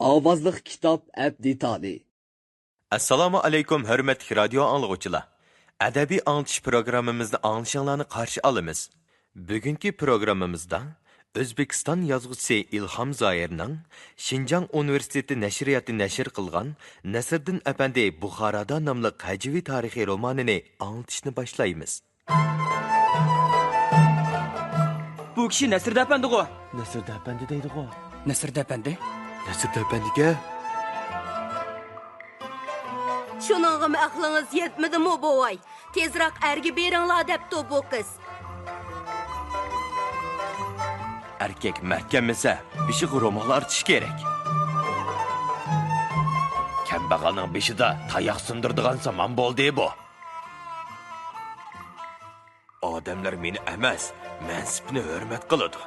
ئاۋازلىق كىتاب دېتالى. Assalomu alaykum hörmətli radio anlıqçılar. Ədəbi anlatış proqramımızda anlaşılığını qarşı alımız. Bugünkü proqramımızda Özbekistan yazğuçisi İlham zahirnىڭ Şinjan Universiteti nəşriyyatı nəşr qılğan Nəsirdin ئەپەندى بۇخارادا ناملىق həcvi tarixi romanını anlatışını başlayımız. Bu kişi Nəsirdin ئەپەندى غو. Nəsirdin ئەپەندى deydi غو. Nəsirdin ئەپەندى? Nəsirdin ئەپەndىگە? Şununğum aqlınız yetmedimi bovay? Tezroq ergi beringlar debdi bu qiz. Erkek məhkəməsə bişiq romalar tiş gerek. Kambag'alning beshida tayoq sindirdigan zaman bo'ldi bu. Odamlar meni emas, mansibni hurmat qiladi.